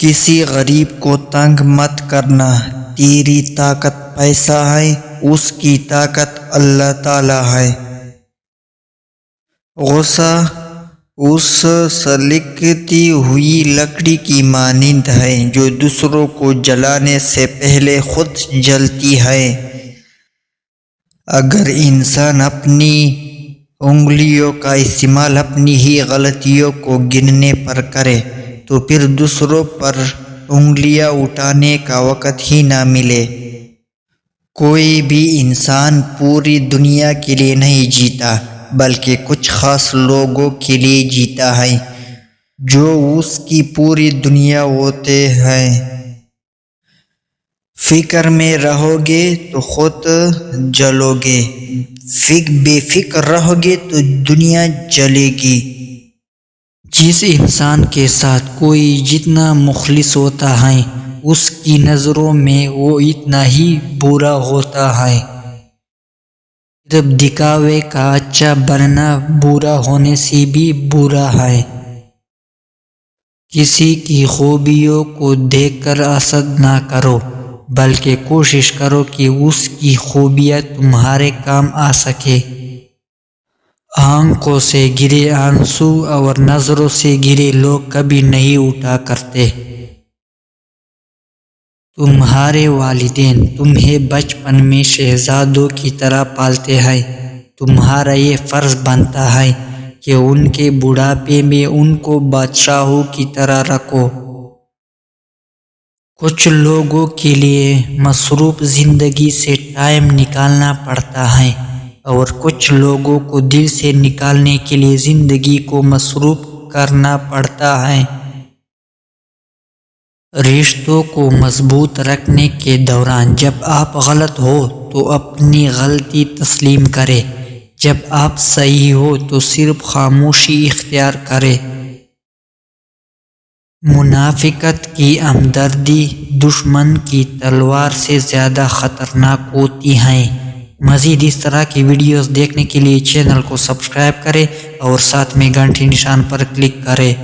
کسی غریب کو تنگ مت کرنا، تیری طاقت پیسہ ہے، اس کی طاقت اللہ تعالی ہے۔ غصہ اس سلگتی ہوئی لکڑی کی مانند ہے جو دوسروں کو جلانے سے پہلے خود جلتی ہے۔ اگر انسان اپنی انگلیوں کا استعمال اپنی ہی غلطیوں کو گننے پر کرے تو پھر دوسروں پر انگلیاں اٹھانے کا وقت ہی نہ ملے۔ کوئی بھی انسان پوری دنیا کے لیے نہیں جیتا بلکہ کچھ خاص لوگوں کے لیے جیتا ہے جو اس کی پوری دنیا ہوتے ہیں۔ فکر میں رہو گے تو خود جلو گے، بے فکر رہو گے تو دنیا جلے گی۔ جس انسان کے ساتھ کوئی جتنا مخلص ہوتا ہے اس کی نظروں میں وہ اتنا ہی برا ہوتا ہے۔ صرف دکھاوے کا اچھا بننا برا ہونے سے بھی برا ہے۔ کسی کی خوبیوں کو دیکھ کر حسد نہ کرو بلکہ کوشش کرو کہ اس کی خوبیاں تمہارے کام آ سکے۔ آنکھوں سے گرے آنسو اور نظروں سے گرے لوگ کبھی نہیں اٹھا کرتے۔ تمہارے والدین تمہیں بچپن میں شہزادوں کی طرح پالتے ہیں، تمہارا یہ فرض بنتا ہے کہ ان کے بڑھاپے میں ان کو بادشاہوں کی طرح رکھو۔ کچھ لوگوں کے لیے مصروف زندگی سے ٹائم نکالنا پڑتا ہے اور کچھ لوگوں کو دل سے نکالنے کے لیے زندگی کو مصروف کرنا پڑتا ہے۔ رشتوں کو مضبوط رکھنے کے دوران جب آپ غلط ہو تو اپنی غلطی تسلیم کریں، جب آپ صحیح ہو تو صرف خاموشی اختیار کریں۔ منافقت کی ہمدردی دشمن کی تلوار سے زیادہ خطرناک ہوتی ہے۔ مزید اس طرح کی ویڈیوز دیکھنے کے لیے چینل کو سبسکرائب کریں اور ساتھ میں گھنٹی نشان پر کلک کریں۔